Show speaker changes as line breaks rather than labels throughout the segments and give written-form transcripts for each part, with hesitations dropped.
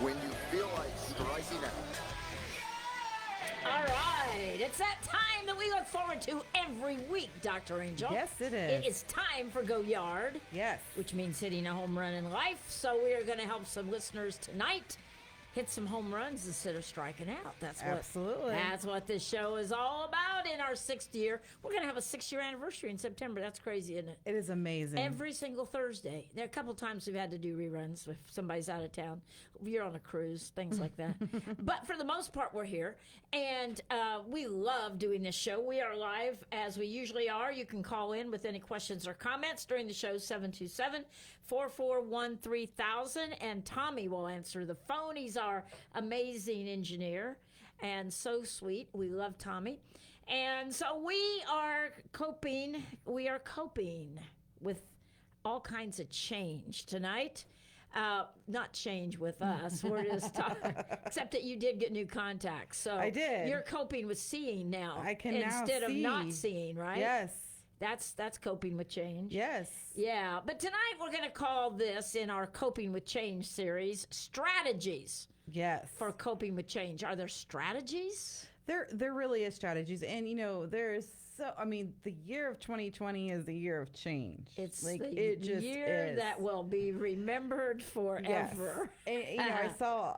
when you feel like striking out.
All right, it's that time that we look forward to every week, Dr. Angel.
Yes, it is.
It is time for Go Yard.
Yes.
Which means hitting a home run in life. So we are going to help some listeners tonight hit some home runs instead of striking out.
Absolutely.
That's what this show is all about in our 6th year. We're going to have a 6-year anniversary in September. That's crazy, isn't it?
It is amazing.
Every single Thursday. There are a couple of times we've had to do reruns if somebody's out of town. You're on a cruise, things like that. But for the most part, we're here. And we love doing this show. We are live as we usually are. You can call in with any questions or comments during the show, 727-441-3000. And Tommy will answer the phone. He's our amazing engineer and so sweet. We love Tommy. And so we are coping with all kinds of change tonight. Not change with us. We're just talking, except that you did get new contacts. So
I did.
You're coping with seeing now.
I can now
instead of
see.
not seeing, right?
Yes.
That's coping with change.
Yes.
Yeah. But tonight we're going to call this, in our Coping with Change series, strategies
Yes.
for coping with change. Are there strategies?
There really is strategies. And, there's the year of 2020 is the year of change.
It's
like,
the
it just
year
is.
that will be remembered forever.
Yes. And, I saw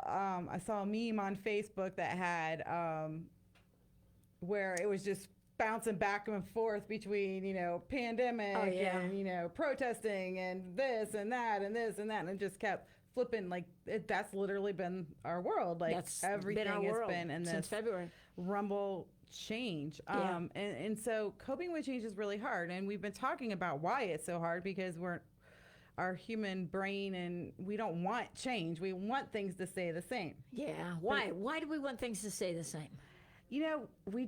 a meme on Facebook that had where it was just bouncing back and forth between, pandemic and, protesting and this and that and this and that. And it just kept flipping. Like, that's literally been our world. Like,
That's
everything
been our
has
world
been in this
since February.
rumble change.
Yeah.
And so coping with change is really hard. And we've been talking about why it's so hard, because our human brain, and we don't want change. We want things to stay the same.
Yeah. Why? Why do we want things to stay the same?
We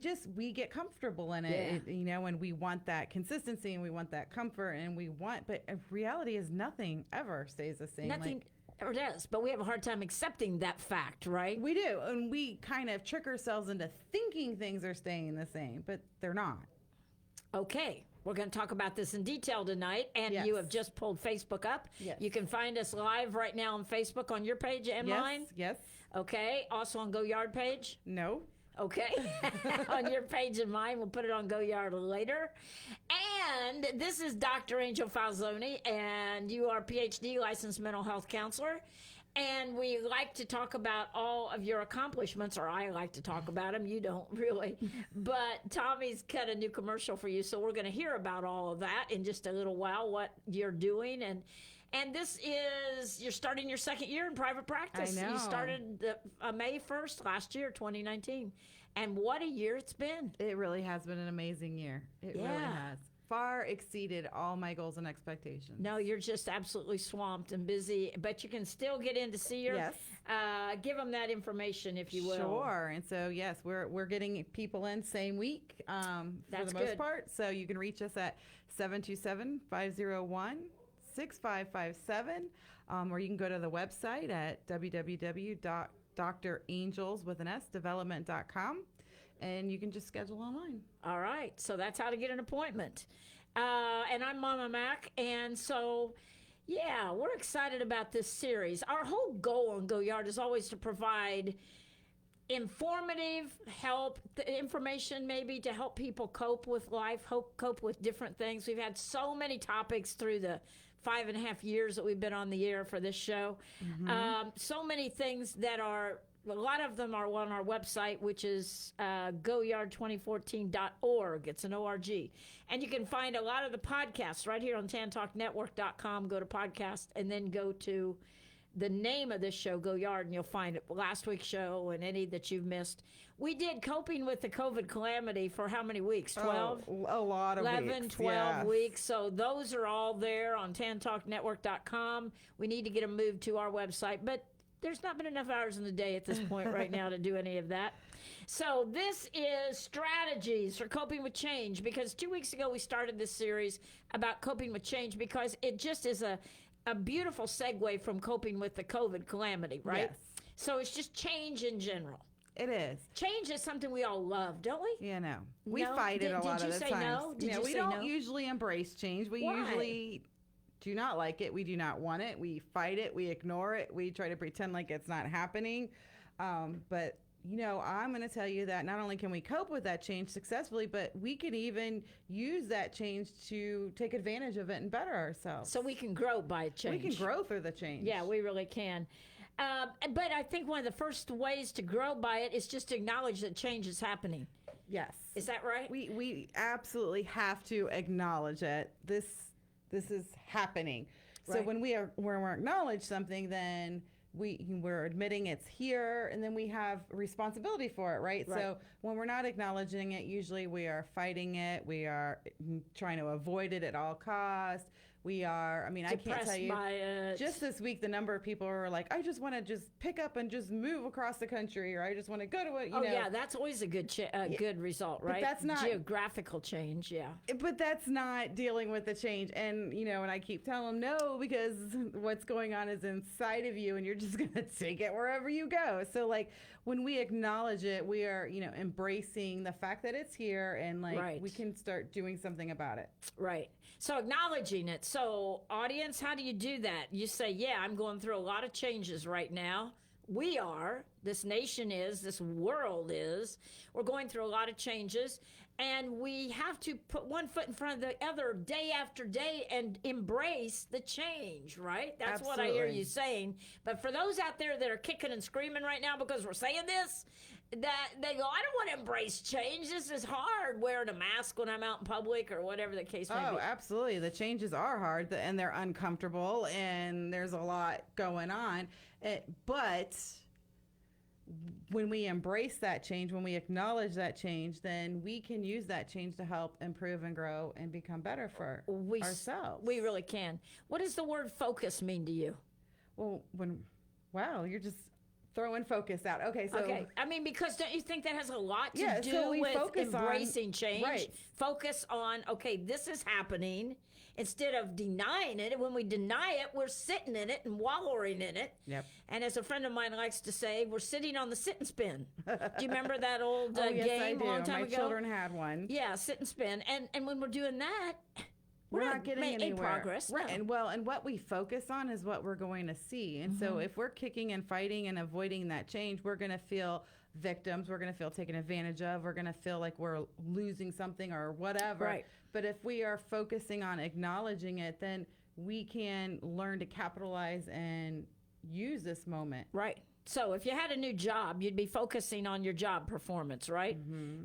get comfortable in it, and we want that consistency and we want that comfort but reality is nothing ever stays the same.
Nothing ever does, but we have a hard time accepting that fact, right?
We do. And we kind of trick ourselves into thinking things are staying the same, but they're not.
Okay. We're going to talk about this in detail tonight, and
Yes.
you have just pulled Facebook up.
Yes.
You can find us live right now on Facebook on your page and mine.
Yes.
Okay. Also on Go Yard page.
No.
Okay. On your page and mine. We'll put it on Go Yard later. And this is Dr. Angel Falzoni, and you are a PhD licensed mental health counselor. And we like to talk about all of your accomplishments, or I like to talk about them. You don't really. But Tommy's cut a new commercial for you, so we're going to hear about all of that in just a little while, what you're doing. And this is, you're starting your 2nd year in private practice.
I know.
You started May 1st last year, 2019. And what a year it's been.
It really has been an amazing year. It really has. Far exceeded all my goals and expectations.
No, you're just absolutely swamped and busy, but you can still get in to see her.
Yes.
Give them that information, if you will.
Sure. And so, yes, we're getting people in same week for
That's
the most
good.
part. So you can reach us at 727-501-6557, or you can go to the website at www.drangelsdevelopment.com. And you can just schedule online.
All right. So that's how to get an appointment. And I'm Mama Mac. And so, yeah, we're excited about this series. Our whole goal on Go Yard is always to provide informative help, information maybe to help people cope with life, cope with different things. We've had so many topics through the 5.5 years that we've been on the air for this show. So many things that are, a lot of them are on our website, which is goyard2014.org. It's an ORG. And you can find a lot of the podcasts right here on tantalknetwork.com. Go to podcast and then go to the name of this show, Go Yard, and you'll find it. Last week's show and any that you've missed. We did Coping with the COVID Calamity for how many weeks? 12?
A lot of
11,
weeks.
12 weeks. So those are all there on tantalknetwork.com. We need to get them moved to our website, but there's not been enough hours in the day at this point right now to do any of that. So this is strategies for coping with change, because 2 weeks ago we started this series about coping with change because it just is a beautiful segue from coping with the COVID calamity, right?
Yes.
So it's just change in general.
It is.
Change is something we all love, don't we?
Yeah, no. We
No?
fight it a lot
Did
of
you
the
say
times.
no? Did you
we
say
don't
no?
usually embrace change. We
Why?
usually do not like it. We do not want it. We fight it. We ignore it. We try to pretend like it's not happening. But I'm going to tell you that not only can we cope with that change successfully, but we can even use that change to take advantage of it and better ourselves.
So we can grow by change.
We can grow through the change.
Yeah, we really can. But I think one of the first ways to grow by it is just to acknowledge that change is happening.
Yes.
Is that right?
We absolutely have to acknowledge it. This is happening. So
Right.
when we acknowledge something, then we're admitting it's here, and then we have responsibility for it, right?
Right.
So when we're not acknowledging it, usually we are fighting it. We are trying to avoid it at all costs. We are, I can't
Depressed
tell you.
by it.
Just this week, the number of people are like, I just want to just pick up and just move across the country, or I just want to go to a,
yeah, that's always a good good result, right?
that's not-
geographical change. Yeah.
But that's not dealing with the change. And, and I keep telling them no, because what's going on is inside of you, and you're just going to take it wherever you go. So, like, when we acknowledge it, we are, embracing the fact that it's here, and, like,
Right.
we can start doing something about it.
Right. So acknowledging it. So audience, how do you do that? You say, yeah, I'm going through a lot of changes right now. We are, this nation is, this world is, we're going through a lot of changes, and we have to put one foot in front of the other day after day and embrace the change, right? That's what I hear
Absolutely.
you saying. But for those out there that are kicking and screaming right now because we're saying this, that they go, I don't want to embrace change. This is hard, wearing a mask when I'm out in public or whatever the case may
Oh,
be.
absolutely. The changes are hard, and they're uncomfortable, and there's a lot going on. But when we embrace that change, when we acknowledge that change, then we can use that change to help improve and grow and become better for ourselves.
We really can. What does the word focus mean to you?
Well, wow, you're just throwing focus out. Okay, so
Okay. Because don't you think that has a lot to
Yeah,
do
so we
with
focus on-
embracing change?
right.
Focus on, okay, this is happening, instead of denying it. And when we deny it, we're sitting in it and wallowing in it.
Yep.
And as a friend of mine likes to say, we're sitting on the sit and spin. Do you remember that old
oh, yes,
game
I
a
do.
long time
My
ago?
children had one.
Yeah, sit and spin. And when we're doing that,
We're not getting
making
anywhere.
progress.
Right.
No.
And what we focus on is what we're going to see. And so if we're kicking and fighting and avoiding that change, we're going to feel victims. We're going to feel taken advantage of. We're going to feel like we're losing something or whatever.
Right.
But if we are focusing on acknowledging it, then we can learn to capitalize and use this moment.
Right. So if you had a new job, you'd be focusing on your job performance, right?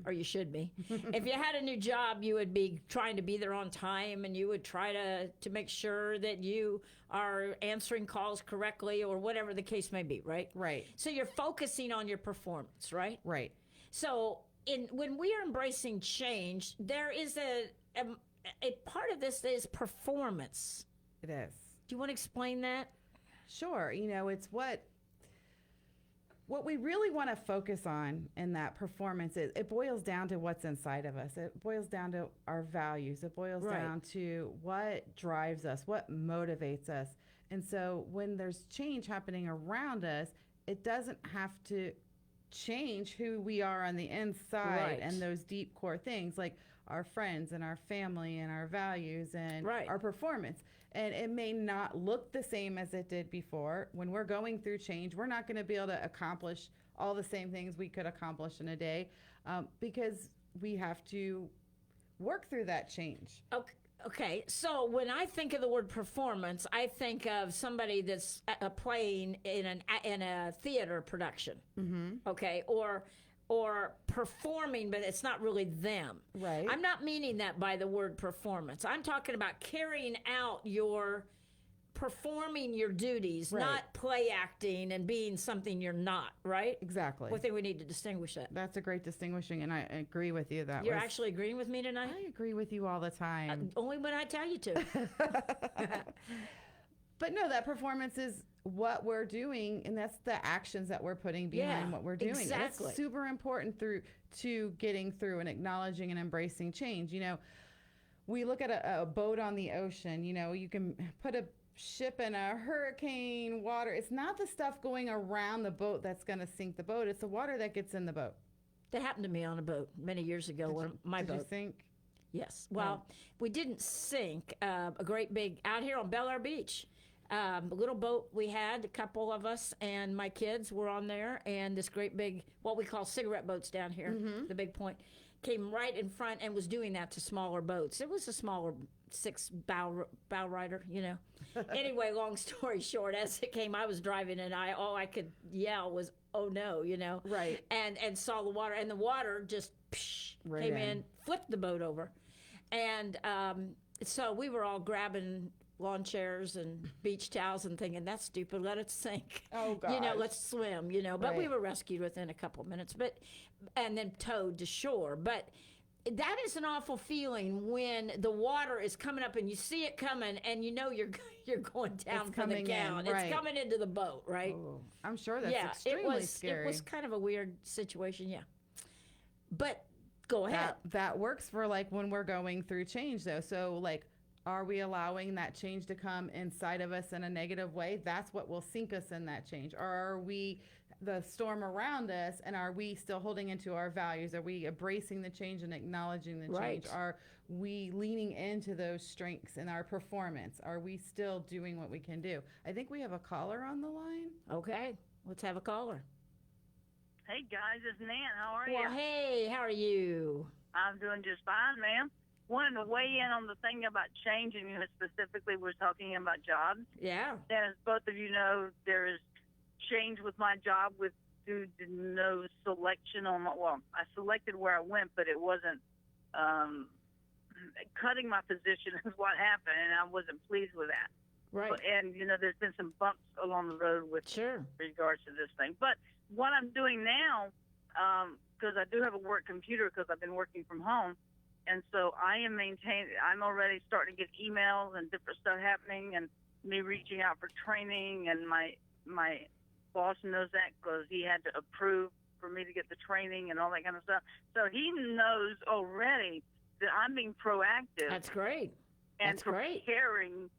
Or you should be. If you had a new job, you would be trying to be there on time, and you would try to make sure that you are answering calls correctly, or whatever the case may be, right?
Right.
So you're focusing on your performance, right?
Right.
So when we are embracing change, there is a part of this that is performance.
It is.
Do you want to explain that?
Sure. It's what we really want to focus on in that performance is, it boils down to what's inside of us. It boils down to our values. It boils
Right.
down to what drives us, what motivates us. And so when there's change happening around us, it doesn't have to change who we are on the inside,
Right.
and those deep core things like our friends and our family and our values and
Right.
our performance. And it may not look the same as it did before. When we're going through change, we're not going to be able to accomplish all the same things we could accomplish in a day, because we have to work through that change.
Okay, so when I think of the word performance, I think of somebody that's playing in a theater production. Okay, or performing, but it's not really them.
Right.
I'm not meaning that by the word performance. I'm talking about carrying out performing your duties,
Right.
not play acting and being something you're not, right?
Exactly.
I think we need to distinguish that.
That's a great distinguishing, and I agree with you.
You're actually agreeing with me tonight?
I agree with you all the time.
Only when I tell you to.
But no, that performance is what we're doing, and that's the actions that we're putting behind
Yeah,
what we're doing.
exactly.
It's super important to getting through and acknowledging and embracing change. We look at a boat on the ocean. You can put a ship in a hurricane water. It's not the stuff going around the boat that's going to sink the boat. It's the water that gets in the boat.
That happened to me on a boat many years ago. My
Did you
boat.
sink?
Yes. Well, we didn't sink a great big out here on Bel Air Beach. A little boat we had, a couple of us, and my kids were on there, and this great big, what we call cigarette boats down here, the Big Point, came right in front and was doing that to smaller boats. It was a smaller six bow rider, you know. Anyway, long story short, as it came, I was driving, and all I could yell was, "Oh no," you know.
Right.
And saw the water, and the water just
Right
came
in.
in, flipped the boat over, and so we were all grabbing lawn chairs and beach towels and thinking, that's stupid, let it sink.
Oh,
You know,
gosh.
let's swim, you know. But we
Right.
were rescued within a couple minutes, and then towed to shore. But that is an awful feeling when the water is coming up and you see it coming and you know you're going down
It's
for the
coming in,
count.
right.
It's coming into the boat, right?
Oh, I'm sure that's
Yeah,
extremely scary.
It was kind of a weird situation, yeah. But go ahead.
That works for like when we're going through change though. So like, are we allowing that change to come inside of us in a negative way? That's what will sink us in that change. Or are we the storm around us, and are we still holding into our values? Are we embracing the change and acknowledging the change?
Right.
Are we leaning into those strengths in our performance? Are we still doing what we can do? I think we have a caller on the line.
Okay, let's have a caller.
Hey guys, it's Nan. How are
Well,
you?
hey, how are you?
I'm doing just fine, ma'am. Wanted to weigh in on the thing about change, and specifically we're talking about jobs.
Yeah.
And as both of you know, there is change with my job due to no selection on my. Well, I selected where I went, but it wasn't cutting my position is what happened, and I wasn't pleased with that.
Right.
And there's been some bumps along the road with
Sure.
regards to this thing. But what I'm doing now, because I do have a work computer because I've been working from home, and so I am I'm already starting to get emails and different stuff happening, and me reaching out for training, and my boss knows that because he had to approve for me to get the training and all that kind of stuff. So he knows already that I'm being proactive
That's great.
and
That's great.
preparing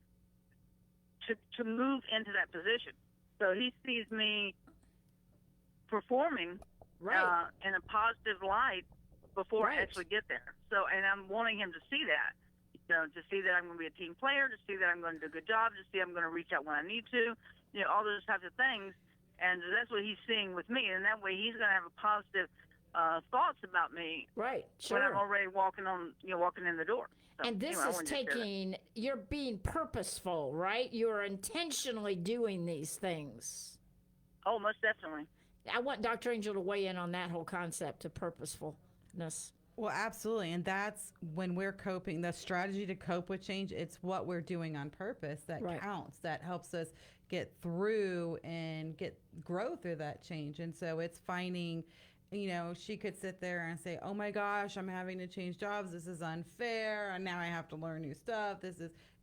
to move into that position. So he sees me performing
Right.
in a positive light before
Right.
I actually get there. So, and I'm wanting him to see that, to see that I'm going to be a team player, to see that I'm going to do a good job, to see I'm going to reach out when I need to, all those types of things. And that's what he's seeing with me. And that way he's going to have a positive thoughts about me
Right.
when I'm
Sure.
already walking in the door. So,
And this
anyway, I
is
wanted to share that.
taking, you're being purposeful, right? You're intentionally doing these things.
Oh, most definitely.
I want Dr. Angel to weigh in on that whole concept of purposefulness.
Well, absolutely. And that's when we're coping, the strategy to cope with change, it's what we're doing on purpose that
Right.
counts, that helps us get through and grow through that change. And so it's finding, she could sit there and say, oh my gosh, I'm having to change jobs. This is unfair. And now I have to learn new stuff.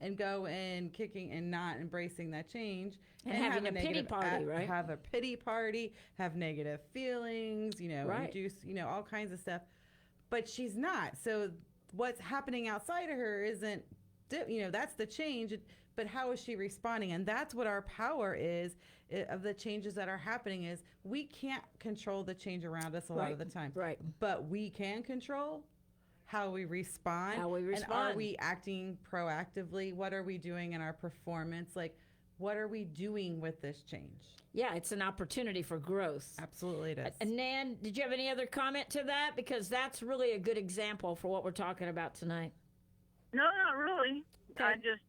And go in kicking and not embracing that change.
And having
have
a pity
negative
party, right?
Have a pity party, have negative feelings,
Right.
induce, all kinds of stuff. But she's not. So what's happening outside of her isn't, that's the change. But how is she responding? And that's what our power is of the changes that are happening is we can't control the change around us a lot of the time.
Right.
But we can control how we respond.
How we
And
respond.
are we acting proactively? What are we doing in our performance? Like, what are we doing with this change?
Yeah, it's an opportunity for growth.
Absolutely it is.
And Nan, did you have any other comment to that? Because that's really a good example for what we're talking about tonight.
No, not really.
Okay.
I just,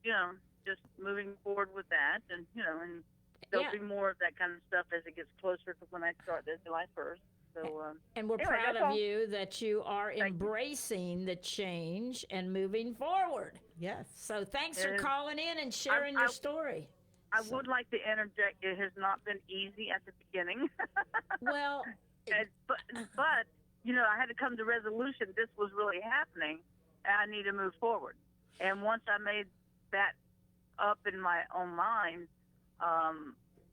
just moving forward with that, and and there'll
Yeah.
be more of that kind of stuff as it gets closer to when I start this July 1st. So,
And we're
anyway,
proud
that's
of
all.
you that you are
you.
embracing the change and moving forward.
Yes.
So thanks for
And
calling in and sharing your story.
I would like to interject. It has not been easy at the beginning,
Well,
but I had to come to resolution. This was really happening, and I need to move forward. And once I made that up in my own mind,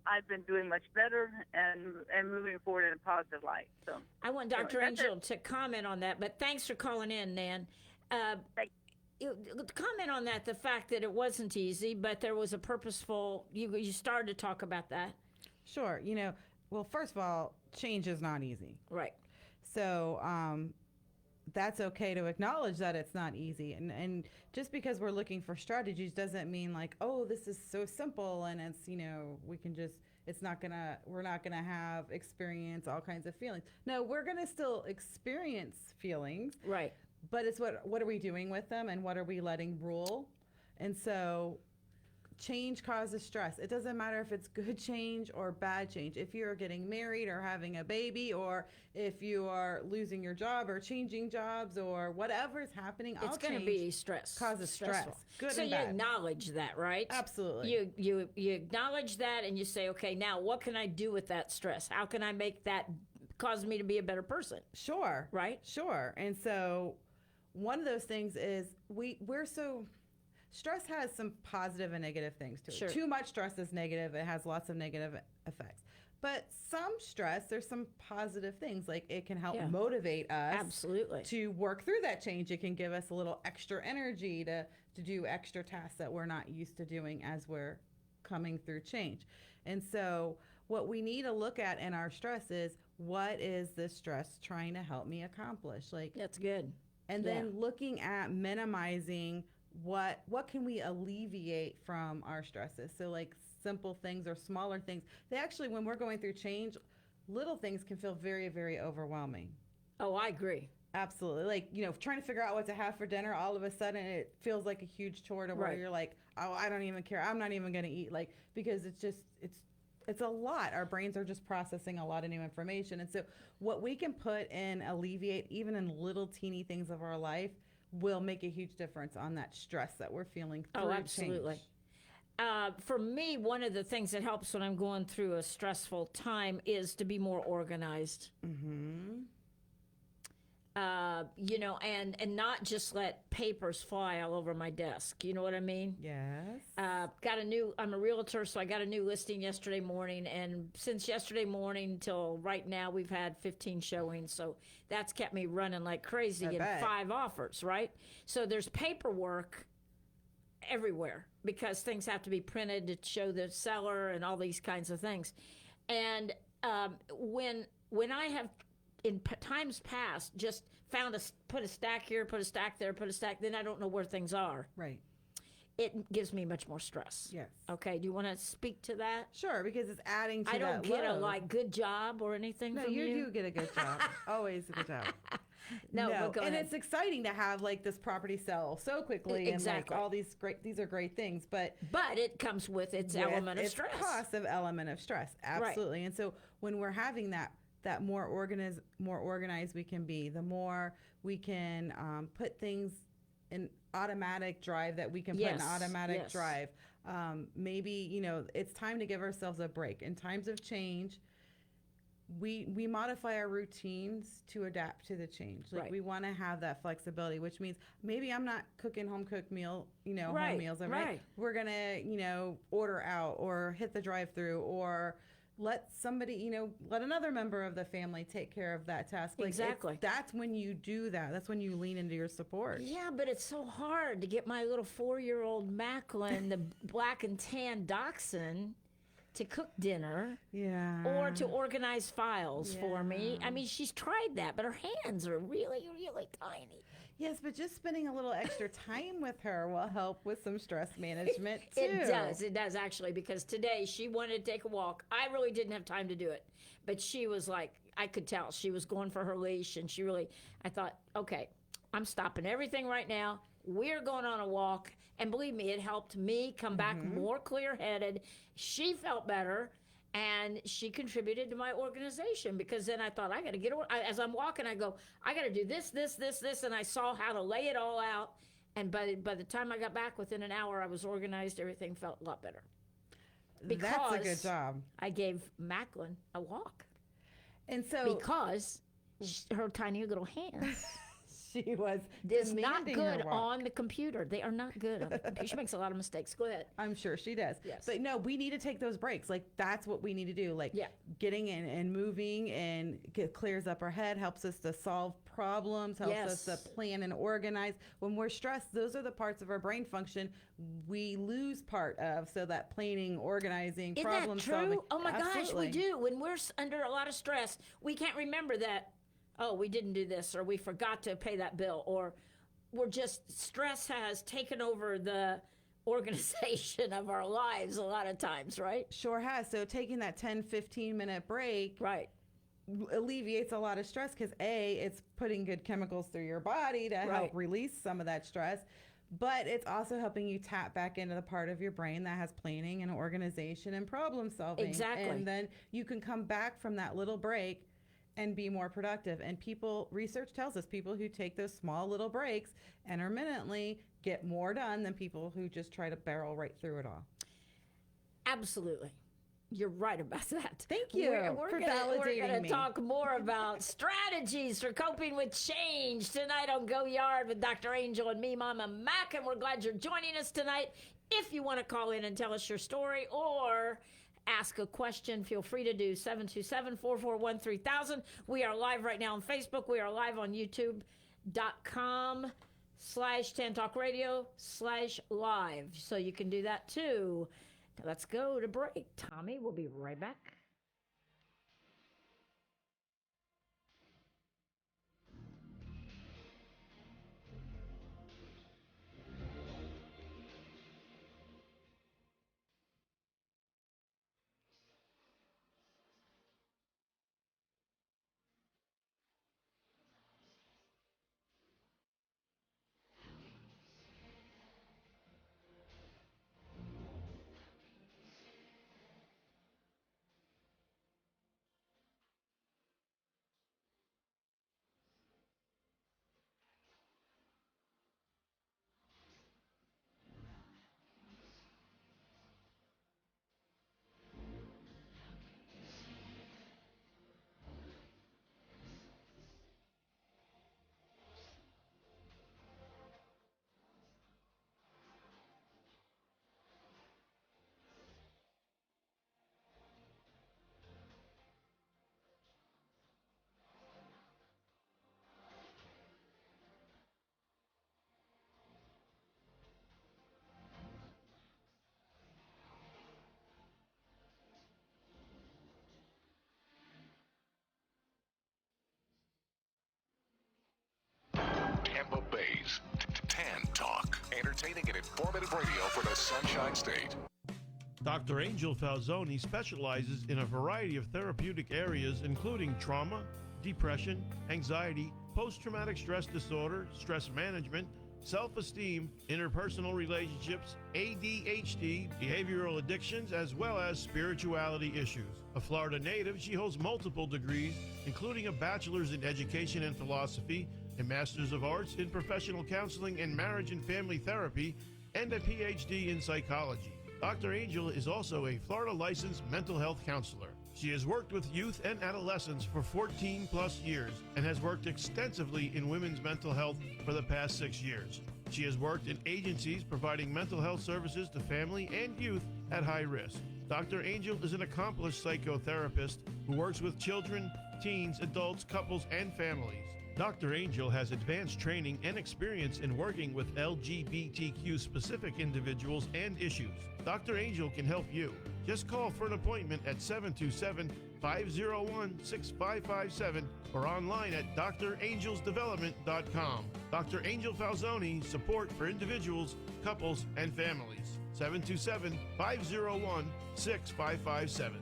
I've been doing much better and moving forward in a positive light. So
I want Dr.
that's
Angel to comment on that, but thanks for calling in, Nan.
Thank-
Comment on that, the fact that it wasn't easy, but there was a purposeful, you started to talk about that.
Sure. Well, first of all, change is not easy.
Right.
So that's okay to acknowledge that it's not easy. And just because we're looking for strategies doesn't mean like, oh, this is so simple and it's, we can just, we're not gonna experience all kinds of feelings. No, we're gonna still experience feelings.
Right.
But it's what are we doing with them and what are we letting rule? And so change causes stress. It doesn't matter if it's good change or bad change. If you're getting married or having a baby, or if you are losing your job or changing jobs or whatever is happening,
it's going to be stress.
Causes stress. Good
so
and
you
bad.
acknowledge that, right?
Absolutely.
You acknowledge that and you say, okay, now what can I do with that stress? How can I make that cause me to be a better person?
Sure.
Right?
Sure. And so one of those things is we're so... Stress has some positive and negative things to it.
Sure.
Too much stress is negative. It has lots of negative effects. But some stress, there's some positive things. Like it can help motivate us
Absolutely.
to work through that change. It can give us a little extra energy to do extra tasks that we're not used to doing as we're coming through change. And so what we need to look at in our stress is, what is this stress trying to help me accomplish? Like
That's good.
And then looking at minimizing what can we alleviate from our stresses. So like simple things or smaller things. They actually, when we're going through change, little things can feel very, very overwhelming.
Oh, I agree.
Absolutely. Like, trying to figure out what to have for dinner, all of a sudden it feels like a huge chore to where you're like, oh, I don't even care. I'm not even going to eat. Like, because it's a lot. Our brains are just processing a lot of new information. And so what we can put in, alleviate, even in little teeny things of our life, will make a huge difference on that stress that we're feeling through
Oh, absolutely.
change.
For me, one of the things that helps when I'm going through a stressful time is to be more organized.
Mm-hmm.
And not just let papers fly all over my desk. You know what I mean?
Yes.
I'm a realtor, so I got a new listing yesterday morning. And since yesterday morning till right now, we've had 15 showings. So that's kept me running like crazy and 5 offers, right? So there's paperwork everywhere because things have to be printed to show the seller and all these kinds of things. And when I have in times past just put a stack here, put a stack there, put a stack, then I don't know where things are.
Right.
It gives me much more stress.
Yes.
Okay. Do you want to speak to that?
Sure, because it's adding to
I don't
that
get a
load.
good job or anything
No,
from you.
you do get a good job. Always a good job.
No, but go
and
ahead.
it's exciting to have like this property sell so quickly
Exactly.
and like all these are great things, but
it comes with its element of stress.
Cost of element of stress. Absolutely. Right. And so when we're having that more organized we can be, the more we can put things in automatic drive that we can put in automatic drive. Maybe, it's time to give ourselves a break. In times of change, we modify our routines to adapt to the change. Like we want to have that flexibility, which means maybe I'm not cooking home cooked meal, home meals. Right. We're going to, order out or hit the drive-through or let somebody, let another member of the family take care of that task. Like
exactly.
That's when you do that. That's when you lean into your support.
Yeah, but it's so hard to get my little 4-year-old Macklin, the black and tan dachshund, to cook dinner.
Yeah.
Or to organize files for me. I mean, she's tried that, but her hands are really, really tiny.
Yes, but just spending a little extra time with her will help with some stress management, too.
It does, actually, because today she wanted to take a walk. I really didn't have time to do it, but she was like, I could tell she was going for her leash, and I thought, okay, I'm stopping everything right now. We're going on a walk, and believe me, it helped me come back more clear-headed. She felt better. And she contributed to my organization because then I thought, I got to get, as I'm walking, I go, I got to do this, and I saw how to lay it all out. And by the time I got back, within an hour, I was organized. Everything felt a lot better. Because
that's a good job.
I gave Macklin a walk.
And so
because her tiny little hands.
She was
not good on the computer. They are not good on the computer. She makes a lot of mistakes. Go ahead.
I'm sure she does.
Yes.
But no, we need to take those breaks. Like that's what we need to do. Like getting in and moving and clears up our head, helps us to solve problems, helps us to plan and organize. When we're stressed, those are the parts of our brain function we lose part of. So that planning, organizing, problem solving.
Oh my
Absolutely.
gosh, we do. When we're under a lot of stress, we can't remember that. oh, we didn't do this, or we forgot to pay that bill, or stress has taken over the organization of our lives a lot of times, right?
Sure has. So taking that 10, 15-minute break
Right.
alleviates a lot of stress because it's putting good chemicals through your body to help release some of that stress, but it's also helping you tap back into the part of your brain that has planning and organization and problem solving.
Exactly.
And then you can come back from that little break and be more productive. And research tells us people who take those small little breaks intermittently get more done than people who just try to barrel right through it all.
Absolutely. You're right about that.
Thank you
We're
for
gonna,
validating
We're going
me.
to talk more about strategies for coping with change tonight on Go Yard with Dr. Angel and me, Mama Mac, and we're glad you're joining us tonight. If you want to call in and tell us your story or ask a question, feel free to do 727-441-3000. We are live right now on Facebook. We are live on youtube.com/TanTalkRadio/live. So you can do that too. Let's go to break. Tommy, we'll be right back.
Tampa Bay's Tan Talk. Entertaining and informative radio for the Sunshine State.
Dr. Angel Falzoni specializes in a variety of therapeutic areas, including trauma, depression, anxiety, post-traumatic stress disorder, stress management, self-esteem, interpersonal relationships, ADHD, behavioral addictions, as well as spirituality issues. A Florida native, she holds multiple degrees, including a bachelor's in education and philosophy, a master's of arts in professional counseling and marriage and family therapy, and a PhD in psychology. Dr. Angel is also a Florida licensed mental health counselor. She has worked with youth and adolescents for 14 plus years and has worked extensively in women's mental health for the past 6 years. She has worked in agencies providing mental health services to family and youth at high risk. Dr. Angel is an accomplished psychotherapist who works with children, teens, adults, couples, and families. Dr. Angel has advanced training and experience in working with LGBTQ specific individuals and issues. Dr. Angel can help you. Just call for an appointment at 727-501-6557 or online at drangelsdevelopment.com. Dr. Angel Falzoni, support for individuals, couples, and families. 727-501-6557.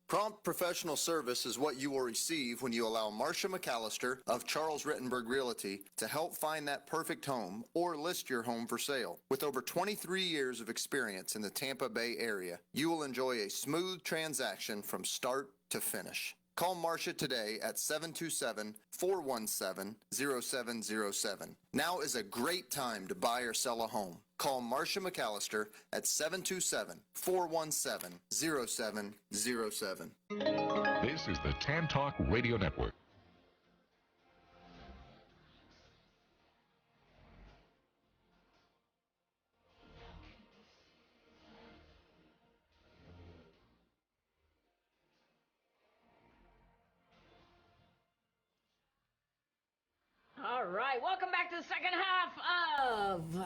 Prompt professional service is what you will receive when you allow Marcia McAllister of Charles Rittenberg Realty to help find that perfect home or list your home for sale. With over 23 years of experience in the Tampa Bay area, you will enjoy a smooth transaction from start to finish. Call Marcia today at 727-417-0707. Now is a great time to buy or sell a home. Call Marcia McAllister at 727-417-0707.
This is the Tan Talk Radio Network.
All right, welcome back to the second half of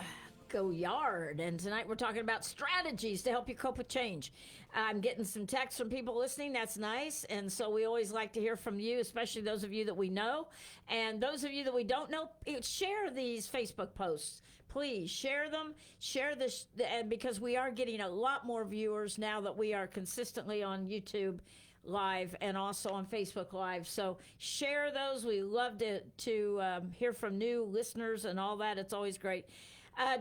Goyard, and tonight we're talking about strategies to help you cope with change. I'm getting some texts from people listening. That's nice, and so we always like to hear from you, especially those of you that we know. And those of you that we don't know, share these Facebook posts. Please share them. Share this, and because we are getting a lot more viewers now that we are consistently on YouTube Live and also on Facebook Live. So share those. We love to hear from new listeners and all that. It's always great.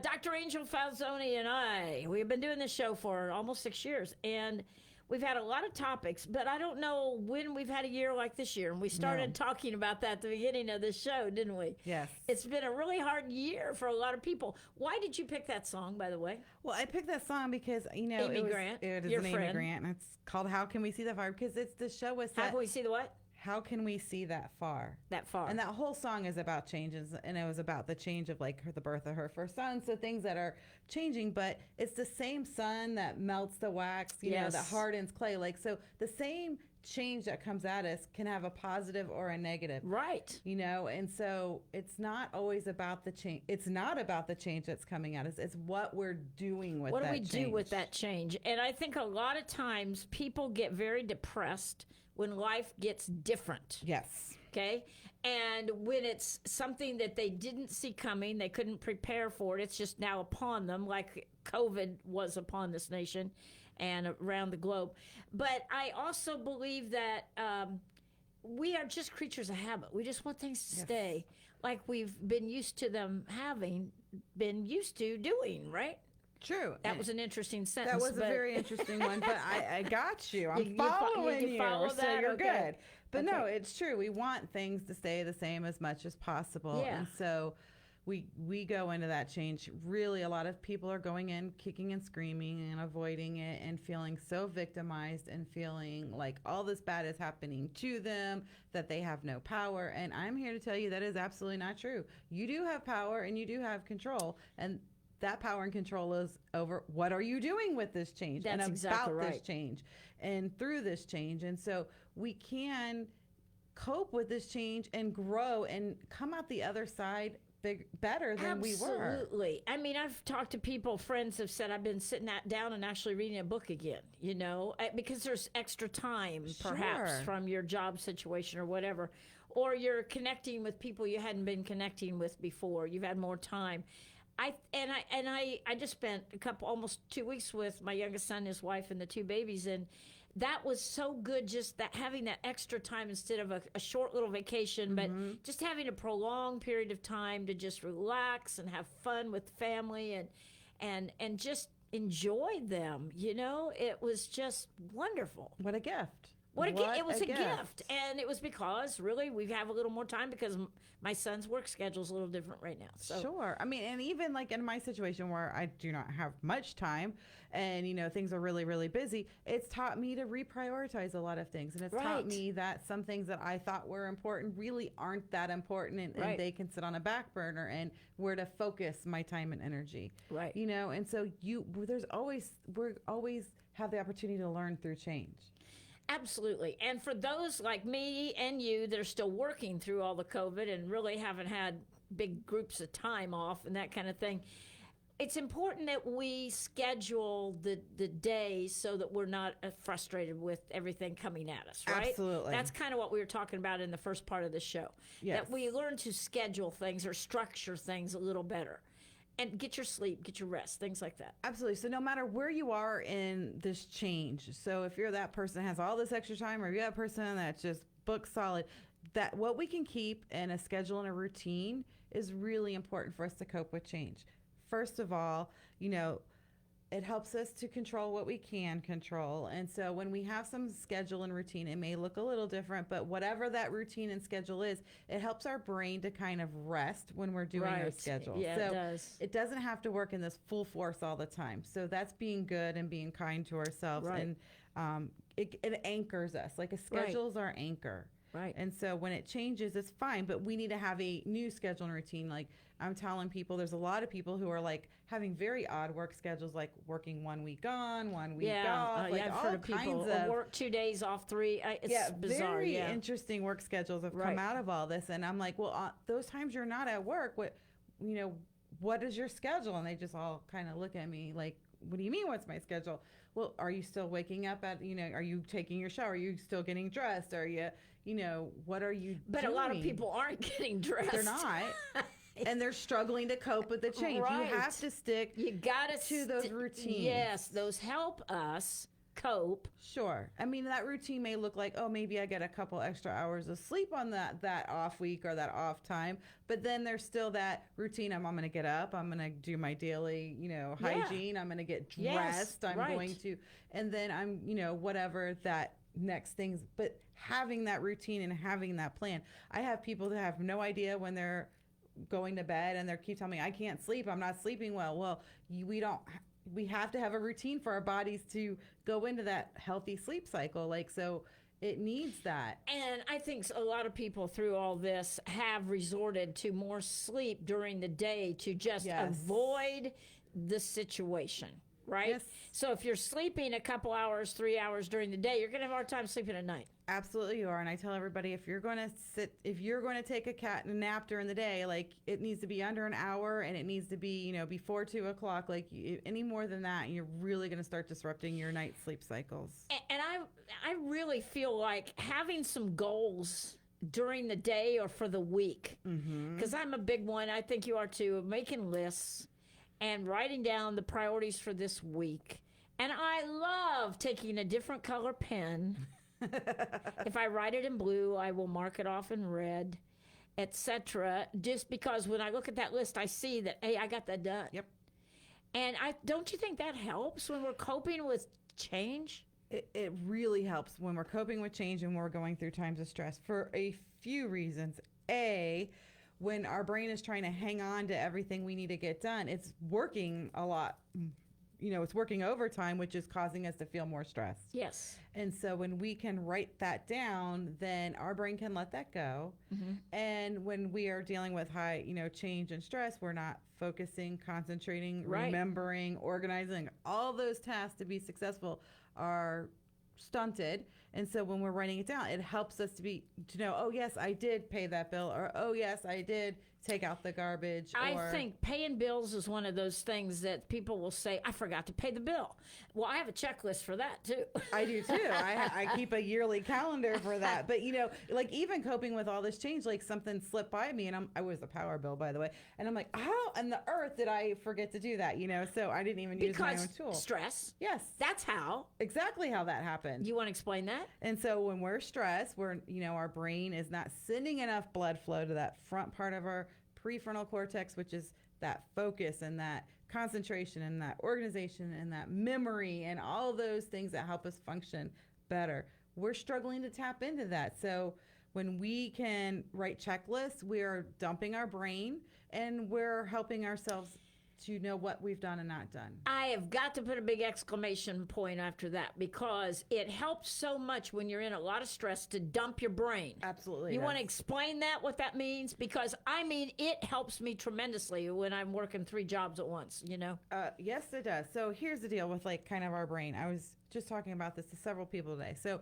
Dr. Angel Falzoni and we've been doing this show for almost 6 years, and we've had a lot of topics, but I don't know when we've had a year like this year. And we started talking about that at the beginning of the show, didn't we?
Yes.
It's been a really hard year for a lot of people. Why did you pick that song, by the way?
Well, I picked that song because,
Amy Grant,
it is
your
an
friend.
Amy Grant, and it's called How Can We See That Far? Because the show was
How
set,
can we see the what?
How Can We See That Far?
That far.
And that whole song is about changes, and it was about the change of like the birth of her first son, so things that are changing, but it's the same sun that melts the wax, you know, that hardens clay. Like, so the same change that comes at us can have a positive or a negative.
Right.
You know, and so it's not always about the change. It's not about the change that's coming at us. It's what we're doing with
what
that
do we
change.
do with that change? And I think a lot of times people get very depressed when life gets different.
Yes.
Okay. And when it's something that they didn't see coming, they couldn't prepare for it, it's just now upon them, like COVID was upon this nation and around the globe. But I also believe that we are just creatures of habit. We just want things to stay like we've been used to them having been used to doing, right?
True.
That was an interesting sentence.
That was a very interesting one, but I got you. I'm
You
following you,
follow
so
that?
you're
Okay.
good. But no,
Okay.
it's true. We want things to stay the same as much as possible.
Yeah.
And so we go into that change. Really, a lot of people are going in, kicking and screaming and avoiding it and feeling so victimized and feeling like all this bad is happening to them, that they have no power. And I'm here to tell you that is absolutely not true. You do have power and you do have control. And that power and control is over what are you doing with this change
That's
and
exactly
about
right.
this change and through this change. And so we can cope with this change and grow and come out the other side better than we were.
Absolutely. I mean, I've talked to people, friends have said, I've been sitting down and actually reading a book again, you know, because there's extra time, perhaps,
Sure.
from your job situation or whatever. Or you're connecting with people you hadn't been connecting with before. You've had more time. I just spent almost 2 weeks with my youngest son, his wife, and the two babies, and that was so good. Just that having that extra time instead of a short little vacation, but just having a prolonged period of time to just relax and have fun with family and just enjoy them. You know, it was just wonderful.
What a gift.
It was a gift. And it was because really we have a little more time because my son's work schedule is a little different right now. So
Sure. I mean, and even like in my situation where I do not have much time and, you know, things are really, really busy, it's taught me to reprioritize a lot of things. And it's
Right.
taught me that some things that I thought were important really aren't that important and
Right.
they can sit on a back burner and where to focus my time and energy.
Right.
You know, and so we're always have the opportunity to learn through change.
Absolutely. And for those like me and you that are still working through all the COVID and really haven't had big groups of time off and that kind of thing, it's important that we schedule the day so that we're not frustrated with everything coming at us, right?
Absolutely.
That's kind of what we were talking about in the first part of the show.
Yes.
That we learn to schedule things or structure things a little better. And get your sleep, get your rest, things like that.
Absolutely. So no matter where you are in this change, so if you're that person that has all this extra time or you're that person that's just book solid, that what we can keep in a schedule and a routine is really important for us to cope with change. First of all, you know, it helps us to control what we can control. And so when we have some schedule and routine, it may look a little different, but whatever that routine and schedule is, it helps our brain to kind of rest when we're doing our
Right.
schedule.
Yeah,
so
it does.
it doesn't have to work in this full force all the time. So that's being good and being kind to ourselves.
Right.
And it anchors us. Like a schedule is our anchor.
Right.
And so when it changes, it's fine, but we need to have a new schedule and routine. Like I'm telling people, there's a lot of people who are like having very odd work schedules, like working 1 week on, 1 week off, like
I've
all
heard of people
kinds
who
of
work 2 days off 3. It's bizarre.
very
Yeah.
interesting work schedules have
Right.
come out of all this. And I'm like, well, those times you're not at work, what, you know, what is your schedule? And they just all kind of look at me like, what do you mean, what's my schedule? Well, are you still waking up at, are you taking your shower? Are you still getting dressed? Are you, what are you
But
doing?
a lot of people aren't getting dressed.
They're not. And they're struggling to cope with the change.
Right.
You have to stick
You gotta
to those routines.
Yes, those help us cope.
Sure. I mean, that routine may look like, oh, maybe I get a couple extra hours of sleep on that off week or that off time. But then there's still that routine. I'm going to get up. I'm going to do my daily, hygiene. I'm going to get dressed. I'm going to, and then I'm, whatever that next things. But having that routine and having that plan. I have people that have no idea when they're going to bed and they keep telling me, I can't sleep. I'm not sleeping well. Well, we have to have a routine for our bodies to go into that healthy sleep cycle. So it needs that.
And I think a lot of people through all this have resorted to more sleep during the day to just avoid the situation, right?
Yes.
So if you're sleeping a couple hours, 3 hours during the day, you're going to have a hard time sleeping at night.
Absolutely you are. And I tell everybody, if you're going to take a nap during the day, it needs to be under an hour, and it needs to be, before 2:00. Any more than that, you're really going to start disrupting your night sleep cycles.
And I really feel like having some goals during the day or for the week, because I'm a big one. I think you are too, making lists and writing down the priorities for this week. And I love taking a different color pen. If I write it in blue, I will mark it off in red, etc. Just because when I look at that list, I see that, hey, I got that done.
Yep.
And don't you think that helps when we're coping with change?
It really helps when we're coping with change and we're going through times of stress for a few reasons. When our brain is trying to hang on to everything we need to get done, it's working a lot. It's working overtime, which is causing us to feel more stressed.
Yes.
And so when we can write that down, then our brain can let that go. And when we are dealing with high, change and stress, we're not focusing, concentrating, remembering, organizing. All those tasks to be successful are stunted. And so when we're writing it down, it helps us to know, oh yes, I did pay that bill, or oh yes, I did take out the garbage.
I think paying bills is one of those things that people will say, I forgot to pay the bill. Well, I have a checklist for that too.
I do too. I keep a yearly calendar for that. But even coping with all this change, something slipped by me, and I was a power bill, by the way, and I'm like, how on the earth did I forget to do that? So I didn't even use my own tool.
Because stress.
Yes,
that's how.
Exactly how that happened.
You want to explain that?
And so when we're stressed, our brain is not sending enough blood flow to that front part of our prefrontal cortex, which is that focus and that concentration and that organization and that memory and all those things that help us function better. We're struggling to tap into that. So when we can write checklists, we're dumping our brain and we're helping ourselves to know what we've done and not done.
I have got to put a big exclamation point after that, because it helps so much when you're in a lot of stress to dump your brain.
Absolutely.
You want to explain what that means? Because it helps me tremendously when I'm working 3 jobs at once,
Yes, it does. So here's the deal with kind of our brain. I was just talking about this to several people today. So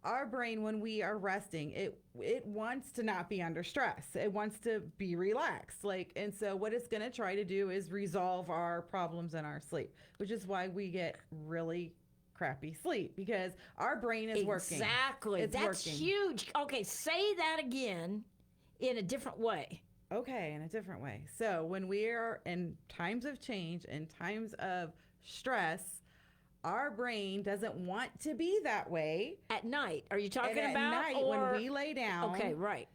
our brain, when we are resting, it wants to not be under stress. It wants to be relaxed. And so what it's going to try to do is resolve our problems in our sleep, which is why we get really crappy sleep, because our brain is working.
Exactly. That's huge. Okay, say that again in a different way.
Okay, in a different way. So when we are in times of change and times of stress, our brain doesn't want to be that way.
At night, are you talking
and
about?
At night,
or...
when we lay down.
Okay, right.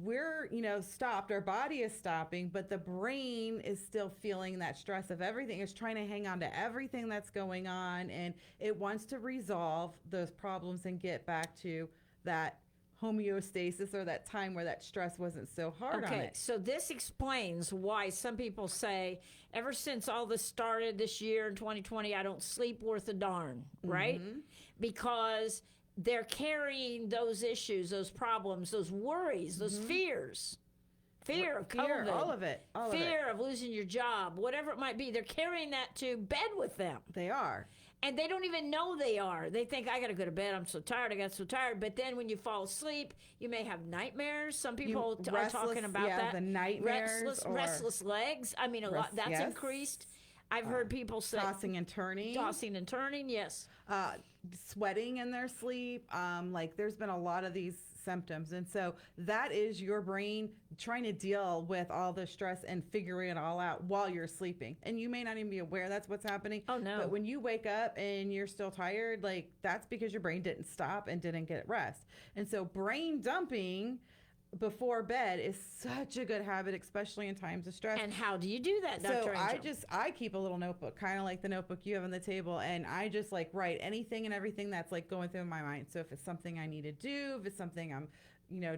We're stopped. Our body is stopping, but the brain is still feeling that stress of everything. It's trying to hang on to everything that's going on, and it wants to resolve those problems and get back to that homeostasis, or that time where that stress wasn't so hard on it.
Okay, so this explains why some people say, ever since all this started this year in 2020, I don't sleep worth a darn, right? Because they're carrying those issues, those problems, those worries, those fears. Fear of COVID.
All of it.
Fear of losing your job, whatever it might be. They're carrying that to bed with them.
They are.
And they don't even know they are. They think, I got to go to bed. I'm so tired. I got so tired. But then when you fall asleep, you may have nightmares. Some people are talking about that.
The nightmares.
Restless legs. I mean, a lot. That's increased. I've heard people say
tossing and turning.
Tossing and turning, yes.
Sweating in their sleep. Like there's been a lot of these symptoms. And so that is your brain trying to deal with all the stress and figuring it all out while you're sleeping. And you may not even be aware that's what's happening.
Oh, no.
But when you wake up and you're still tired, like that's because your brain didn't stop and didn't get rest. And so brain dumping before bed is such a good habit, especially in times of stress.
And how do you do that, Dr. Angel?
I keep a little notebook, kind of like the notebook you have on the table, and I just like write anything and everything that's like going through my mind. So if it's something I need to do, if it's something I'm,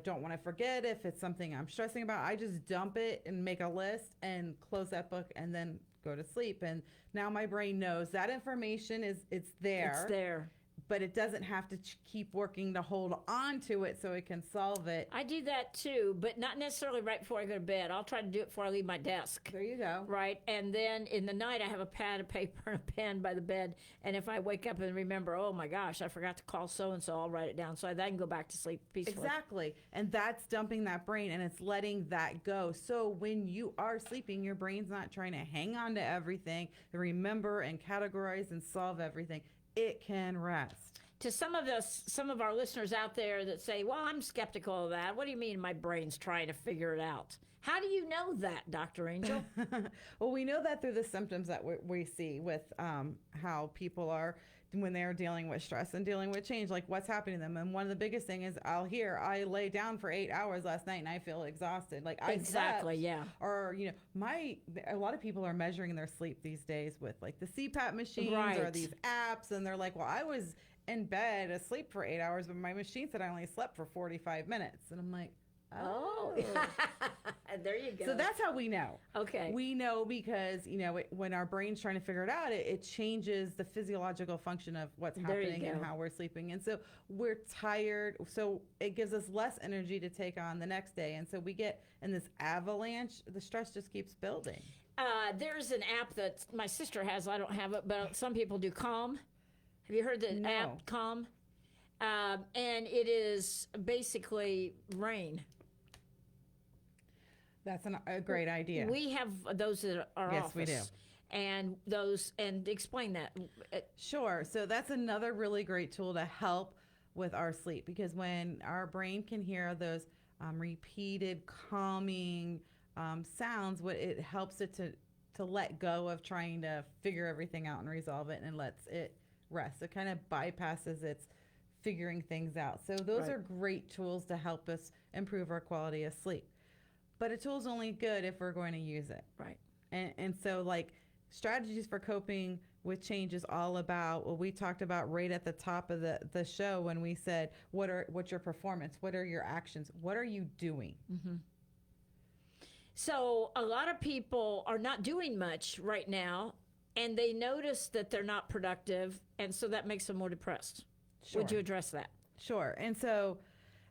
don't want to forget, if it's something I'm stressing about, I just dump it and make a list and close that book and then go to sleep. And now my brain knows that information it's there.
It's there.
But it doesn't have to keep working to hold on to it so it can solve it.
I do that too, but not necessarily right before I go to bed. I'll try to do it before I leave my desk.
There you go.
Right. And then in the night, I have a pad of paper and a pen by the bed. And if I wake up and remember, oh my gosh, I forgot to call so-and-so, I'll write it down so I then go back to sleep peacefully.
Exactly. And that's dumping that brain and it's letting that go. So when you are sleeping, your brain's not trying to hang on to everything, remember and categorize and solve everything. It can rest.
To some of our listeners out there that say, well, I'm skeptical of that. What do you mean my brain's trying to figure it out? How do you know that, Dr. Angel?
Well, we know that through the symptoms that we see with how people are when they're dealing with stress and dealing with change, like what's happening to them. And one of the biggest thing is I lay down for 8 hours last night and I feel exhausted. Like I
exactly,
slept.
Yeah.
Or, a lot of people are measuring their sleep these days with like the CPAP machines or these apps. And they're like, well, I was in bed asleep for 8 hours, but my machine said I only slept for 45 minutes. And I'm like, oh.
There you go.
So that's how we know.
Okay.
We know because, when our brain's trying to figure it out, it changes the physiological function of what's happening and how we're sleeping. And so we're tired. So it gives us less energy to take on the next day. And so we get in this avalanche, the stress just keeps building.
There's an app that my sister has. I don't have it, but some people do Calm. Have you heard the app Calm? And it is basically rain.
That's a great idea.
We have those at our office.
Yes, we do. And explain that. Sure. So that's another really great tool to help with our sleep, because when our brain can hear those repeated calming sounds, it helps it to let go of trying to figure everything out and resolve it, and lets it rest. It kind of bypasses its figuring things out. So those are great tools to help us improve our quality of sleep. But a tool's only good if we're going to use it.
Right.
And so like strategies for coping with change is all about what we talked about right at the top of the show when we said, what's your performance? What are your actions? What are you doing?
Mm-hmm. So a lot of people are not doing much right now, and they notice that they're not productive, and so that makes them more depressed.
Sure.
Would you address that?
Sure.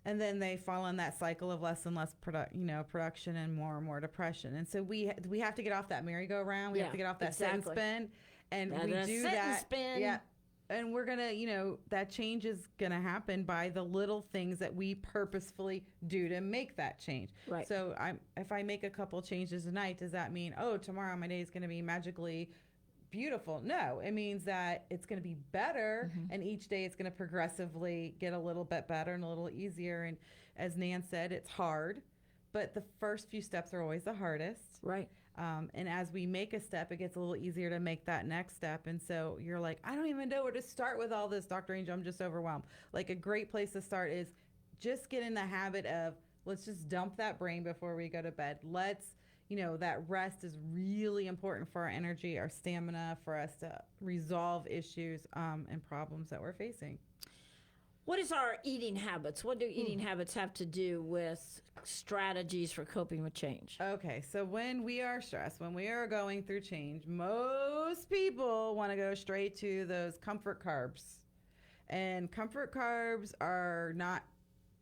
And then they fall in that cycle of less and less production and more depression. And so we have to get off that merry-go-round. We have to get off that sit and spin. And we do that.
Spin.
Yeah. And we're going to, that change is going to happen by the little things that we purposefully do to make that change.
Right.
So if I make a couple changes tonight, does that mean, tomorrow my day is going to be magically beautiful? No, it means that it's going to be better, and each day it's going to progressively get a little bit better and a little easier. And as Nan said, it's hard, but the first few steps are always the hardest.
Right.
And as we make a step, it gets a little easier to make that next step. And so you're like, I don't even know where to start with all this, Dr. Angel. I'm just overwhelmed. Like a great place to start is just get in the habit of, let's just dump that brain before we go to bed. That rest is really important for our energy, our stamina, for us to resolve issues and problems that we're facing.
What is our eating habits? What do eating habits have to do with strategies for coping with change?
Okay, so when we are stressed, when we are going through change, most people want to go straight to those comfort carbs. And comfort carbs are not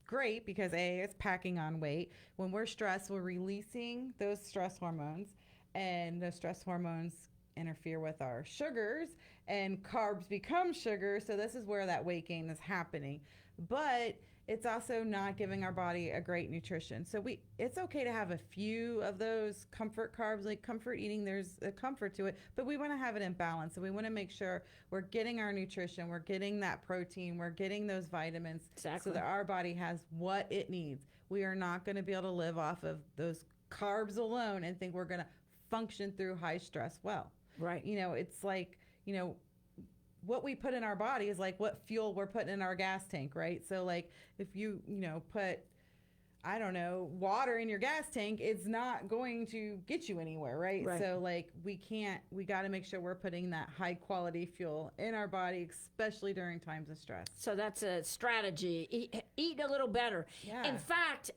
great because it's packing on weight. When we're stressed, we're releasing those stress hormones, and those stress hormones interfere with our sugars, and carbs become sugar. So this is where that weight gain is happening. But it's also not giving our body a great nutrition. So it's okay to have a few of those comfort carbs, like comfort eating, there's a comfort to it, but we want to have it in balance. So we want to make sure we're getting our nutrition, we're getting that protein, we're getting those vitamins,
Exactly.
so that our body has what it needs. We are not going to be able to live off of those carbs alone and think we're going to function through high stress well.
Right.
It's like, what we put in our body is like what fuel we're putting in our gas tank, right? So like if you put, I don't know, water in your gas tank, it's not going to get you anywhere, right? So like we got to make sure we're putting that high quality fuel in our body, especially during times of stress.
So that's a strategy. Eat a little better.
Yeah.
In fact,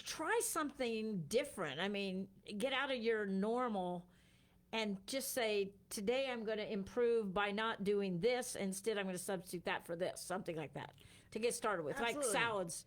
try something different. I mean, get out of your normal and just say, today I'm going to improve by not doing this. Instead, I'm going to substitute that for this, something like that, to get started with.
Absolutely.
Like salads.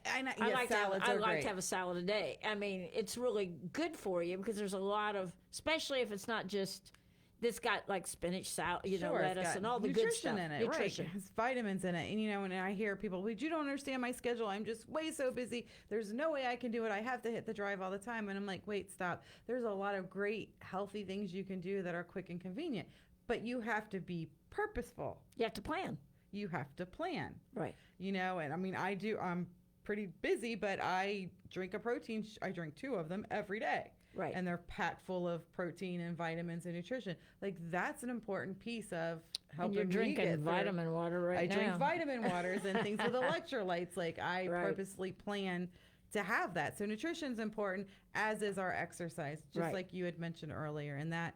I like
salads
to have a salad a day. I mean, it's really good for you because there's a lot of, especially if it's not just, this got like spinach, salad,
Sure,
lettuce, and all the good stuff.
In it,
nutrition.
Right. It's vitamins in it. And, and I hear people, but you don't understand my schedule. I'm just way so busy. There's no way I can do it. I have to hit the drive all the time. And I'm like, wait, stop. There's a lot of great, healthy things you can do that are quick and convenient. But you have to be purposeful.
You have to plan.
You have to plan.
Right.
And I mean, I'm pretty busy, but I drink a protein. I drink 2 of them every day.
Right.
And they're packed full of protein and vitamins and nutrition. Like that's an important piece of helping
And you're
me
drinking
get through.
vitamin water right now.
I drink vitamin waters and things with electrolytes. Like I
Right.
purposely plan to have that. So nutrition's important, as is our exercise, just
Right.
like you had mentioned earlier. And that,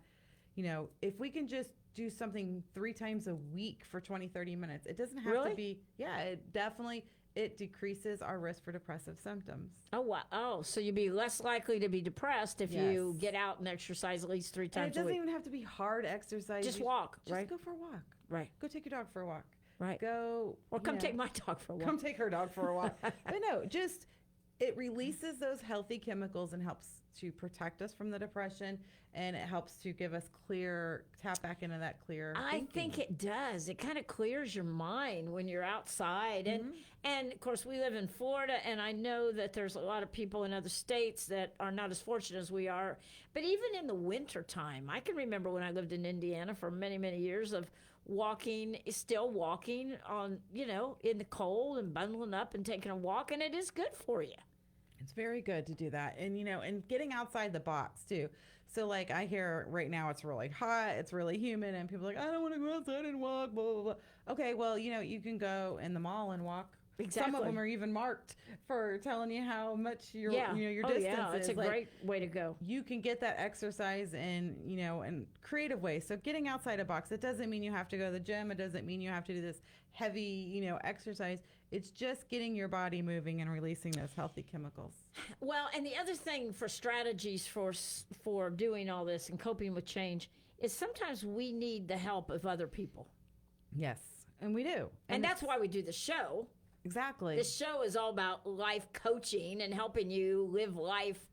if we can just do something 3 times a week for 20, 30 minutes, it doesn't have
Really?
to be, it decreases our risk for depressive symptoms.
Oh, wow. Oh, so you'd be less likely to be depressed if you
Yes.
get out and exercise at least 3
And it
times a
doesn't
week.
even have to be hard exercise.
Just
You-
walk,
Just
right?
go for a walk.
Right.
Go take your dog for a walk.
Right.
Go.
Or come
you know,
take my dog for a walk.
Come take her dog for a walk. But no, just it releases those healthy chemicals and helps to protect us from the depression, and it helps to give us tap back into that clear
I
thinking.
think it does. It kind of clears your mind when you're outside. And of course, we live in Florida, and I know that there's a lot of people in other states that are not as fortunate as we are. But even in the wintertime, I can remember when I lived in Indiana for many, many years of still walking on, in the cold and bundling up and taking a walk, and it is good for you.
It's very good to do that. And, and getting outside the box too. So like I hear right now it's really hot, it's really humid, and people are like, I don't want to go outside and walk, blah, blah, blah. Okay, well, you can go in the mall and walk.
Exactly.
Some of them are even marked for telling you how much your your
oh,
distance
yeah,
is.
it's a great way to go.
You can get that exercise in creative ways. So getting outside a box, it doesn't mean you have to go to the gym. It doesn't mean you have to do this heavy, exercise. It's just getting your body moving and releasing those healthy chemicals.
Well, and the other thing for strategies for doing all this and coping with change is sometimes we need the help of other people.
Yes, and we do.
And that's why we do the show.
Exactly.
This show is all about life coaching and helping you live life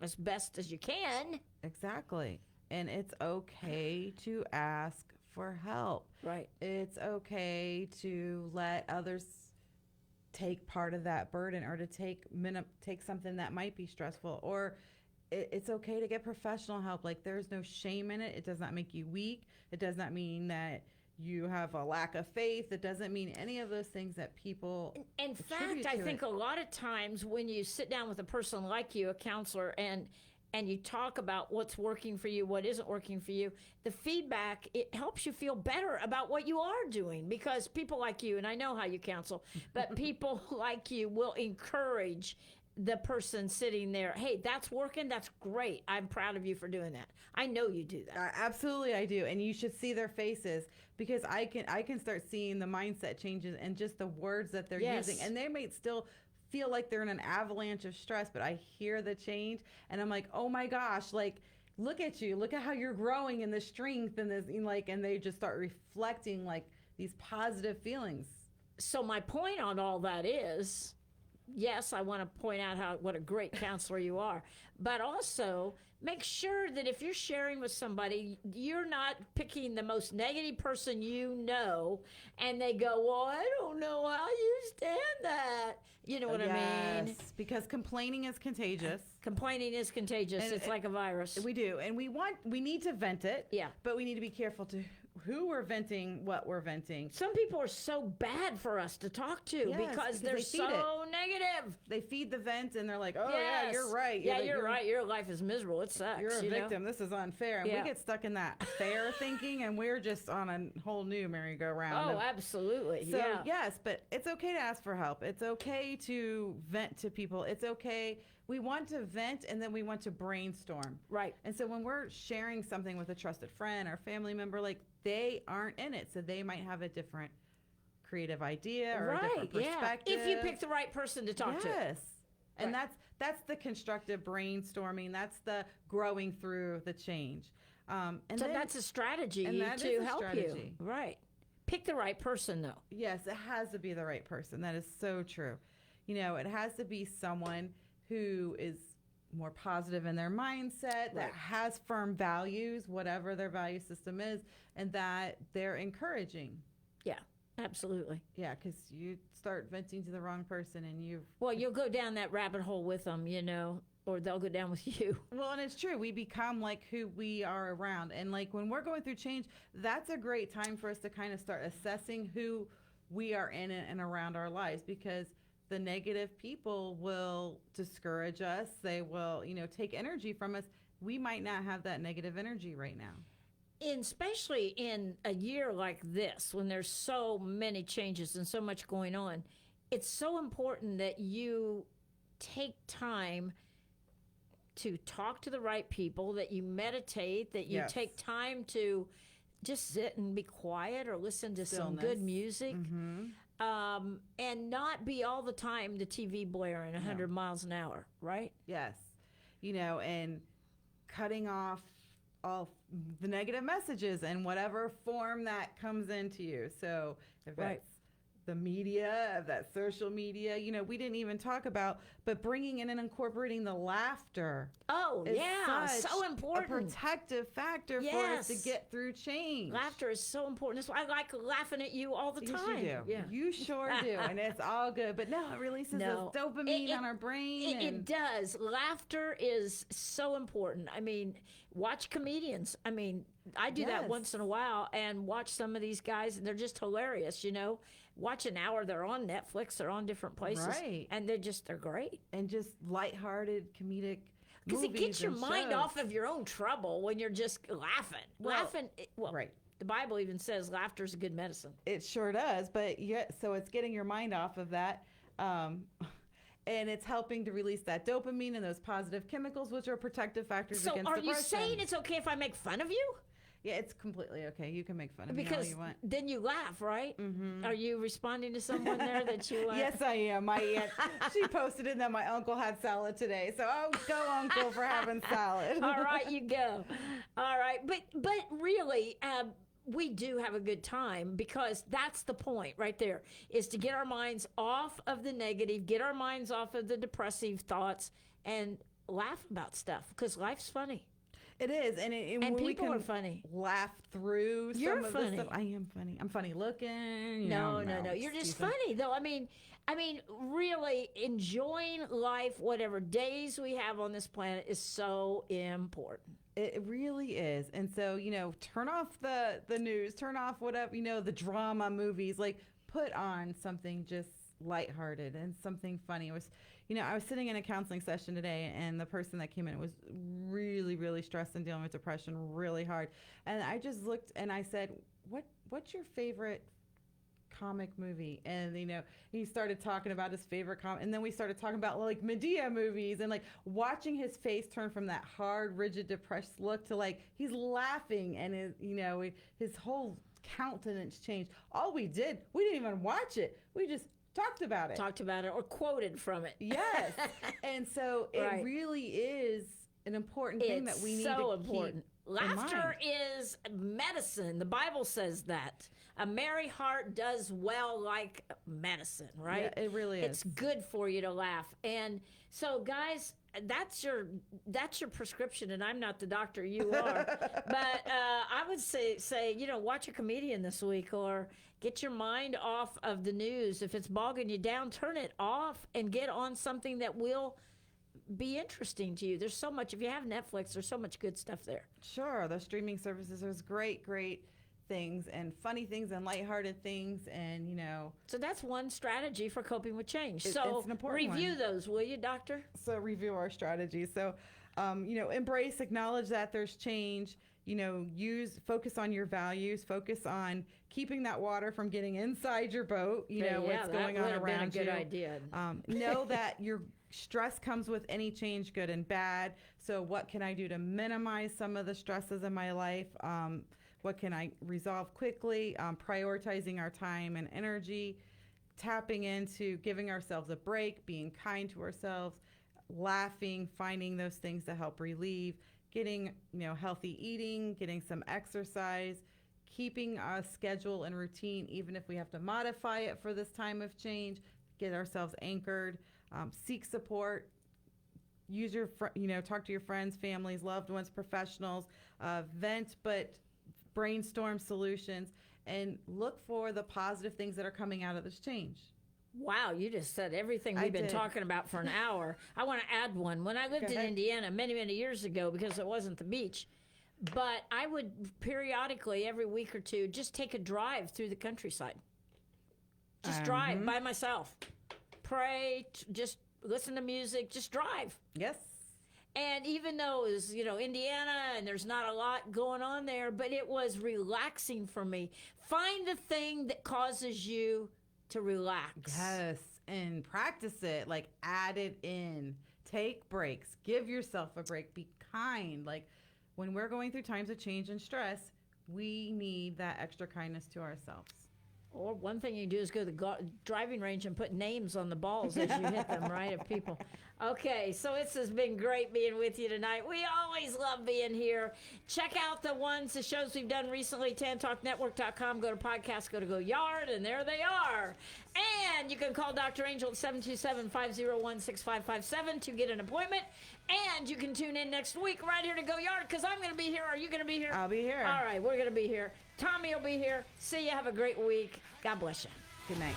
as best as you can.
Exactly. And it's okay to ask for help.
Right.
It's okay to let others take part of that burden, or to take something that might be stressful, or it's okay to get professional help. Like there's no shame in it. It does not make you weak. It does not mean that you have a lack of faith. It doesn't mean any of those things that people
In
attribute
fact, I
to
think
it.
a lot of times when you sit down with a person like you, a counselor, and you talk about what's working for you, what isn't working for you, the feedback, it helps you feel better about what you are doing, because people like you, and I know how you counsel, but people like you will encourage the person sitting there. Hey, that's working. That's great. I'm proud of you for doing that. I know you do that.
Absolutely, I do, and you should see their faces, because I can start seeing the mindset changes and just the words that they're
Yes.
using, and they may still feel like they're in an avalanche of stress, but I hear the change, and I'm like, oh my gosh, like look at you, look at how you're growing in the strength and this, and they just start reflecting like these positive feelings.
So my point on all that is, yes, I want to point out what a great counselor you are, but also make sure that if you're sharing with somebody, you're not picking the most negative person you know, and they go, "Well, I don't know how you stand that." You know what I mean?
Yes, because complaining is contagious.
Complaining is contagious.
And
it's like a virus.
We do, and we need to vent it.
Yeah.
But we need to be careful to who we're venting, what we're venting.
Some people are so bad for us to talk to
Yes,
because
they
they're
feed
so negative.
They feed the vent, and they're like, "Oh
Yes.
yeah, you're right.
Yeah, you're right. Your life is miserable. It sucks.
You're a
you know?
victim. This is unfair." And
Yeah.
we get stuck in that fair thinking, and we're just on a whole new merry-go-round.
Oh, absolutely.
So
yeah.
yes, but it's okay to ask for help. It's okay to vent to people. It's okay. We want to vent, and then we want to brainstorm.
Right.
And so when we're sharing something with a trusted friend or family member, like, they aren't in it, so they might have a different creative idea or a different perspective.
If you pick the right person to talk to.
Yes. And
Right.
that's the constructive brainstorming. That's the growing through the change. And
So
then,
that's a strategy
and that
to
is a
help
strategy.
you. Right. Pick the right person, though.
yes, it has to be the right person. That is so true. You know, it has to be someone who is more positive in their mindset, that
Right.
has firm values, whatever their value system is, and that they're encouraging.
Yeah, absolutely.
Yeah, because you start venting to the wrong person, and
Well, you'll go down that rabbit hole with them, you know, or they'll go down with you.
well, and it's true. We become like who we are around. And like when we're going through change, that's a great time for us to kind of start assessing who we are in and around our lives, because the negative people will discourage us. They will, take energy from us. We might not have that negative energy right now.
And especially in a year like this, when there's so many changes and so much going on, it's so important that you take time to talk to the right people, that you meditate, that you
Yes.
take time to just sit and be quiet or listen to some good
Stillness.
music. And not be all the time the TV blaring 100 miles an hour, right?
Yes. And cutting off all the negative messages in whatever form that comes into you. So if
Right.
that's the media, if that's social media, we didn't even talk about, but bringing in and incorporating the laughter
Oh,
is
yeah,
such
so
a
important.
protective factor for us to
Yes.
get through change.
Laughter is so important. That's why I like laughing at you all the
Yes,
time.
you do.
Yeah.
You sure do. And it's all good. But no, it releases
No.
this dopamine
It-
on our brain.
It does. Laughter is so important. I mean, watch comedians. I mean, I do that
Yes.
once in a while and watch some of these guys, and they're just hilarious, Watch an hour, they're on Netflix, they're on different places.
Right.
And they're great.
and just lighthearted comedic
Because it gets your
and
mind
shows.
off of your own trouble when you're just laughing.
Well,
Right. The Bible even says laughter is a good medicine.
It sure does, but so it's getting your mind off of that, and it's helping to release that dopamine and those positive chemicals, which are protective factors
So
against
are you
depression.
saying it's okay if I make fun of you?
Yeah, it's completely okay. You can make fun of me all
Because
you want.
then you laugh, right? Mm-hmm. Are you responding to someone there that you laugh?
Yes, I am. My aunt, she posted in that my uncle had salad today. So, go uncle for having salad.
All right, you go. All right, but really, we do have a good time, because that's the point right there, is to get our minds off of the negative, get our minds off of the depressive thoughts, and laugh about stuff, because life's funny.
It is, and when we
people
can
are funny.
laugh through
You're
some of
funny.
the stuff. I am funny. I'm funny looking.
No. You're just funny, though. I mean, really enjoying life, whatever days we have on this planet, is so important.
It really is. And so, turn off the news, turn off whatever, the drama movies, like put on something just lighthearted and something funny. It was, I was sitting in a counseling session today, and the person that came in was really, really stressed and dealing with depression really hard. And I just looked and I said, what's your favorite comic movie? And he started talking about his favorite comic, and then we started talking about like Medea movies, and like watching his face turn from that hard, rigid, depressed look to like he's laughing, and his whole countenance changed. All we didn't even watch it, we just talked about it.
Talked about it or quoted from it.
Yes. And so
Right.
it really is an important thing that we need
so
to
important.
keep in
Laughter
mind.
is medicine. The Bible says that. A merry heart does well like medicine, right?
Yeah, it really is.
It's good for you to laugh. And so, guys, that's your prescription, and I'm not the doctor, you are. But I would say watch a comedian this week, or get your mind off of the news. If it's bogging you down, turn it off and get on something that will be interesting to you. There's so much. If you have Netflix, there's so much good stuff there.
Sure, the streaming services, there's great things and funny things and lighthearted things, and
So that's one strategy for coping with change.
It's
So
an important
review
one.
those, will you, Doctor?
So review our strategies. So embrace, acknowledge that there's change. Focus on your values, focus on keeping that water from getting inside your boat, what's going on around you.
That would have been a good idea.
Know that your stress comes with any change, good and bad. So what can I do to minimize some of the stresses in my life? What can I resolve quickly? Prioritizing our time and energy, tapping into giving ourselves a break, being kind to ourselves, laughing, finding those things that help relieve, getting, healthy eating, getting some exercise, keeping a schedule and routine, even if we have to modify it for this time of change, get ourselves anchored, seek support, use your, talk to your friends, families, loved ones, professionals, vent, but brainstorm solutions, and look for the positive things that are coming out of this change.
Wow, you just said everything we've been talking about for an hour. I want to add one. When I lived in Indiana many, many years ago, because it wasn't the beach, but I would periodically, every week or two, just take a drive through the countryside. Just drive by myself. Pray, just listen to music, just drive.
Yes.
And even though it was, Indiana and there's not a lot going on there, but it was relaxing for me. Find the thing that causes you to relax.
Yes, and practice it. Like, add it in. Take breaks. Give yourself a break. Be kind. Like, when we're going through times of change and stress, we need that extra kindness to ourselves.
Or one thing you can do is go to the driving range and put names on the balls as you hit them, right, of people. Okay, so this has been great being with you tonight. We always love being here. Check out the shows we've done recently, tantalknetwork.com. Go to podcast, go to Go Yard, and there they are. And you can call Dr. Angel at 727-501-6557 to get an appointment. And you can tune in next week right here to Go Yard, because I'm going to be here. Are you going to be here?
I'll be here.
All right, we're going to be here. Tommy will be here. See you. Have a great week. God bless you.
Good night.